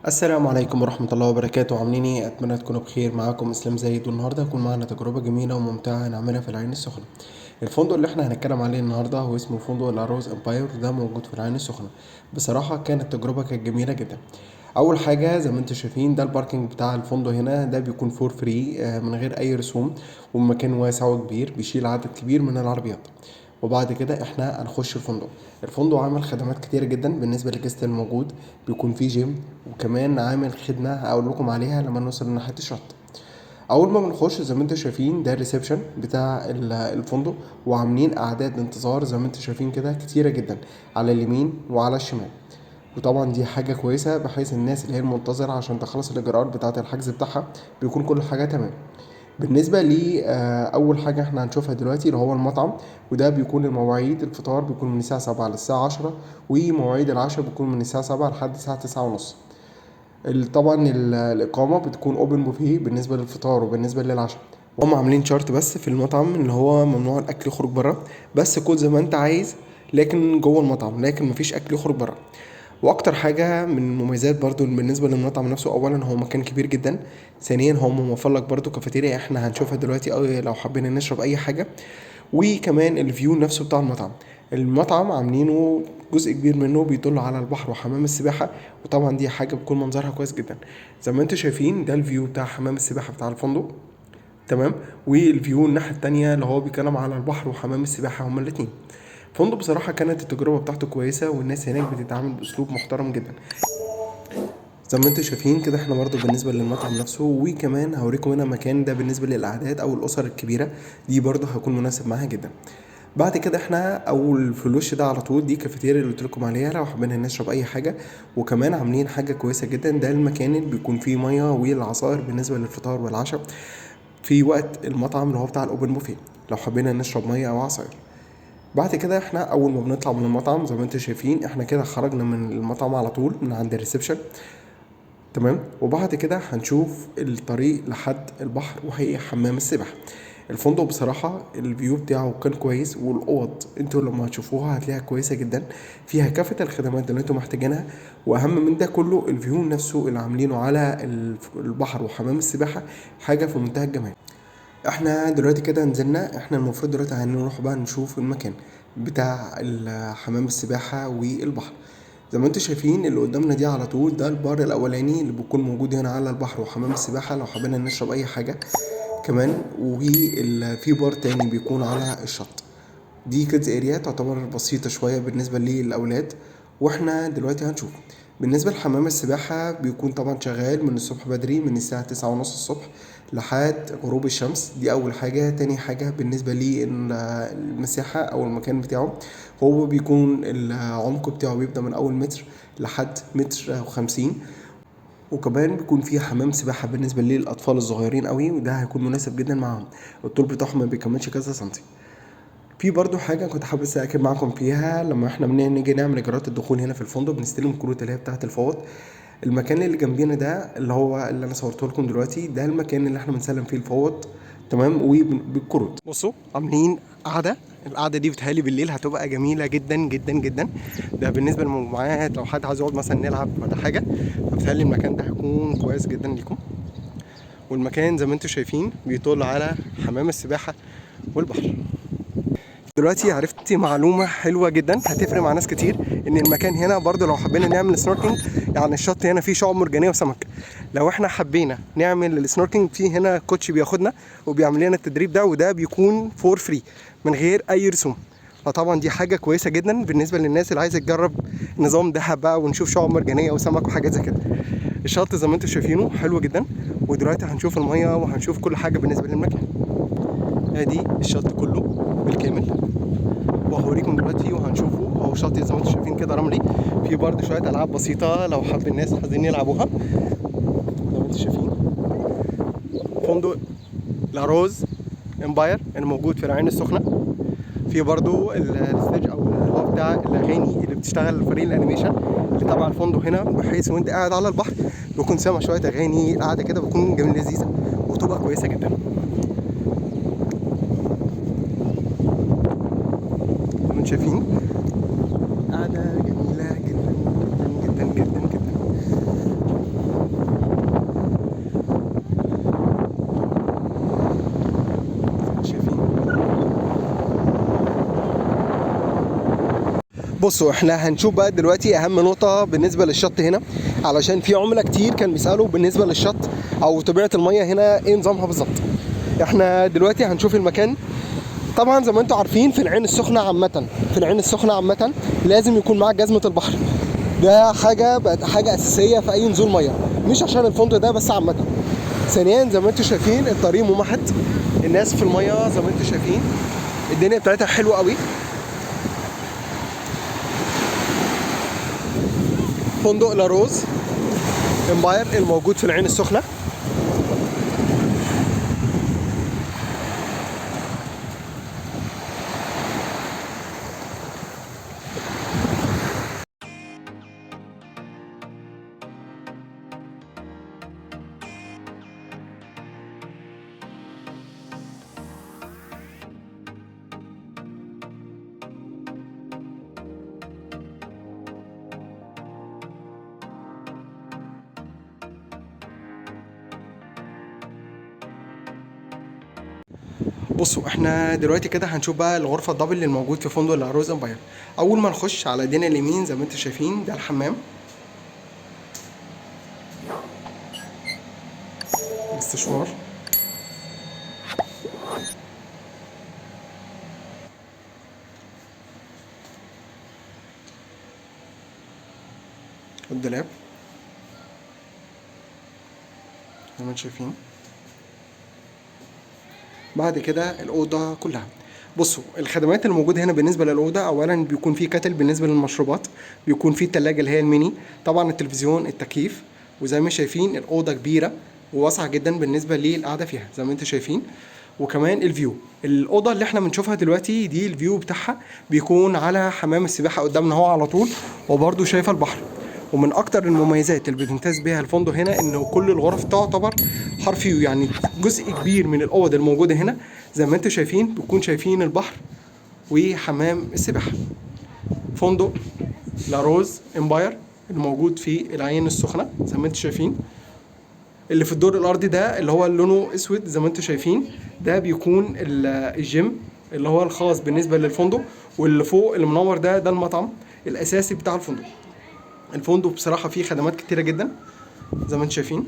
السلام عليكم ورحمة الله وبركاته. عاملين ايه؟ اتمنى تكونوا بخير. معاكم اسلام زايد، والنهارده هيكون معانا تجربة جميلة وممتعة هنعملها في العين السخنة. الفندق اللي احنا هنتكلم عليه النهارده هو اسمه فندق الأروز امباير، وده موجود في العين السخنة. بصراحة كانت جميلة جدا. اول حاجة زي ما انتم شايفين ده الباركينج بتاع الفندق هنا، ده بيكون فور فري من غير اي رسوم، والمكان واسع وكبير بيشيل عدد كبير من العربيات. وبعد كده احنا هنخش الفندق عامل خدمات كتيرة جدا بالنسبة للجست الموجود. بيكون فيه جيم، وكمان عامل خدمة هقول لكم عليها لما نوصل لناحية الشط. اول ما بنخش زي ما انتم شايفين ده الريسبشن بتاع الفندق، وعاملين اعداد انتظار زي ما انتم شايفين كده كتيرة جدا على اليمين وعلى الشمال. وطبعا دي حاجة كويسة بحيث الناس اللي هي المنتظرة عشان تخلص الإجراءات بتاعة الحجز بتاعها بيكون كل حاجة تمام. بالنسبة لي أول حاجة احنا هنشوفها دلوقتي اللي هو المطعم. وده بيكون المواعيد، الفطار بيكون من الساعة 7 للساعة 10، ومواعيد العشاء بيكون من الساعة 7 لحد الساعة 9 ونص. طبعا الإقامة بتكون أوبن بوفيه بالنسبة للفطار وبالنسبة للعشاء. هم عاملين شارت بس في المطعم اللي هو ممنوع الأكل يخرج بره، بس كل زي ما أنت عايز لكن جوه المطعم، لكن مفيش أكل يخرج بره. واكتر حاجه من المميزات برضو بالنسبه للمطعم نفسه، اولا هو مكان كبير جدا، ثانيا هو موفر لك برضو كافيتيريا احنا هنشوفها دلوقتي او لو حبينا نشرب اي حاجه. وكمان الفيو نفسه بتاع المطعم عاملينه جزء كبير منه بيطل على البحر وحمام السباحه، وطبعا دي حاجه بتكون منظرها كويس جدا. زي ما انتم شايفين ده الفيو بتاع حمام السباحه بتاع الفندق. تمام. والفيو الناحيه التانية اللي هو بيتكلم على البحر وحمام السباحه هما الاتنين. فندق بصراحة كانت التجربة بتاعته كويسة، والناس هناك بتتعامل بأسلوب محترم جدا. زي ما انتم شايفين كده احنا برضو بالنسبة للمطعم نفسه، وكمان هوريكم هنا مكان ده بالنسبة للأعداد أو الأسر الكبيرة، دي برضو هيكون مناسب معاها جدا. بعد كده احنا أول في الوش ده على طول دي كافيتيريا اللي قلت لكم عليها لو حابين نشرب أي حاجة. وكمان عاملين حاجة كويسة جدا، ده المكان اللي بيكون فيه مية والعصائر بالنسبة للفطار والعشاء في وقت المطعم اللي هو بتاع الأوبن بوفيه، لو حبينا نشرب مية أو عصائر. بعد كده احنا اول ما بنطلع من المطعم زي ما انتم شايفين احنا كده خرجنا من المطعم على طول من عند الريسبشن. تمام. وبعد كده هنشوف الطريق لحد البحر وهي حمام السباحة. الفندق بصراحة الفيو بتاعه كان كويس، والأوض انتوا لما هتشوفوها هتلاقيها كويسة جدا، فيها كافة الخدمات اللي انتوا محتاجينها. وأهم من ده كله الفيو نفسه اللي عاملينه على البحر وحمام السباحة، حاجة في منتهى الجمال. احنا دلوقتي كده نزلنا، احنا المفروض دلوقتي هنروح بقى نشوف المكان بتاع حمام السباحة والبحر. زي ما انتم شايفين اللي قدامنا دي على طول ده البار الاولاني اللي بيكون موجود هنا على البحر وحمام السباحة لو حبينا نشرب اي حاجة كمان. وفي بار تاني بيكون على الشط. دي كيدز اريا تعتبر بسيطة شوية بالنسبة للأولاد. واحنا دلوقتي هنشوف. بالنسبة لحمام السباحة بيكون طبعا شغال من الصبح بدري من الساعة 9:30 الصبح لحد غروب الشمس. دي أول حاجة. تاني حاجة بالنسبة للمساحة أو المكان بتاعه، هو بيكون العمق بتاعه بيبدأ من أول متر لحد متر و50. وكمان بيكون فيه حمام سباحة بالنسبة للأطفال الصغيرين قوي، وده هيكون مناسب جدا معاهم. الطول بتاعهم ما بيكملش كذا سنتي. في برضو حاجة كنت حابب أأكد معاكم فيها، لما احنا بنيجي نعمل إجراءات الدخول هنا في الفندق بنستلم الكروت اللي هي بتاعة الفوط. المكان اللي جنبينا ده اللي هو اللي أنا صورته لكم دلوقتي ده المكان اللي احنا بنسلم فيه الفوط. تمام. وبالكروت بصوا عاملين قعدة. القعدة دي بتهيألي بالليل هتبقى جميلة جدا جدا جدا. ده بالنسبة للمجموعات لو حد عايز يقعد مثلا نلعب ولا حاجة، فبتهيألي المكان ده هيكون كويس جدا ليكم. والمكان زي ما انتم شايفين بيطل على حمام السباحة والبحر. دلوقتي عرفت معلومة حلوة جدا هتفرق مع ناس كتير، ان المكان هنا برضو لو حبينا نعمل سنوركينج، يعني الشط هنا فيه شعاب مرجانية وسمك. لو احنا حبينا نعمل السنوركينج فيه هنا كوتش بياخدنا وبيعمل لنا التدريب ده، وده بيكون فور فري من غير اي رسوم. فطبعا دي حاجة كويسة جدا بالنسبة للناس اللي عايزة تجرب نظام دهب بقى ونشوف شعاب مرجانية وسمك وحاجات زي كده. الشط زي ما انتم شايفينه حلو جدا. ودلوقتي هنشوف المية وهنشوف كل حاجة بالنسبة للمكان. ادي الشط كله بالكامل، وهوريكم دلوقتي وهنشوفه. هو شاطئ زي ما انتم شايفين كده رملي، في برضه شويه العاب بسيطه لو حب الناس عايزين يلعبوها. زي ما انتم شايفين فندق لاروز امباير الموجود في العين السخنه. في برضه الستيج او اللي هو بتاع الاغاني اللي بتشتغل فريق الانيميشن اللي تبع الفندق هنا، بحيث وانت قاعد على البحر بيكون سامع شويه اغاني. القعده كده بتكون جميله لذيذه وتبقى كويسه جدا. زي ما انتم شايفين قعده جميله جدا جدا جدا جدا جدا. بصوا احنا هنشوف بقى دلوقتي اهم نقطة بالنسبة للشط هنا، علشان في عملاء كتير كان بيسألوا بالنسبة للشط او طبيعة المية هنا ايه نظامها بالظبط. احنا دلوقتي هنشوف المكان. طبعا زي ما انتم عارفين في العين السخنة عامة، لازم يكون معاك جزمة البحر. ده بقت حاجة اساسية في اي نزول مية، مش عشان الفندق ده بس، عامة. ثانيا زي ما انتم شايفين الطريق ممهد، الناس في المية زي ما انتم شايفين الدنيا بتاعتها حلوة قوي. فندق لاروز امباير الموجود في العين السخنة. بصوا احنا دلوقتي كده هنشوف بقى الغرفه الدبل اللي موجود في فندق لاروز امباير. اول ما نخش على ايدينا اليمين زي ما انتم شايفين ده الحمام، الاستشوار، الدولاب زي ما انتم شايفين. بعد كده الاوضه كلها. بصوا الخدمات اللي موجوده هنا بالنسبه للاوضه، اولا بيكون في كاتل بالنسبه للمشروبات، بيكون في الثلاجه اللي هي الميني، طبعا التلفزيون، التكييف، وزي ما شايفين الاوضه كبيره وواسعه جدا بالنسبه للقعده فيها زي ما انتم شايفين. وكمان الفيو، الاوضه اللي احنا بنشوفها دلوقتي دي الفيو بتاعها بيكون على حمام السباحه قدامنا هو على طول، وبرده شايفه البحر. ومن اكتر المميزات اللي بيمتاز بيها الفندق هنا انه كل الغرف تعتبر حرف يو، يعني جزء كبير من الاوض الموجوده هنا زي ما انتم شايفين بيكون شايفين البحر وحمام السباحه. فندق لاروز امباير الموجود في العين السخنه زي ما انتم شايفين. اللي في الدور الارضي ده اللي هو لونه اسود زي ما انتم شايفين، ده بيكون الجيم اللي هو الخاص بالنسبه للفندق. واللي فوق اللي منور ده المطعم الاساسي بتاع الفندق. الفندق بصراحه فيه خدمات كتيره جدا زي ما انتم شايفين.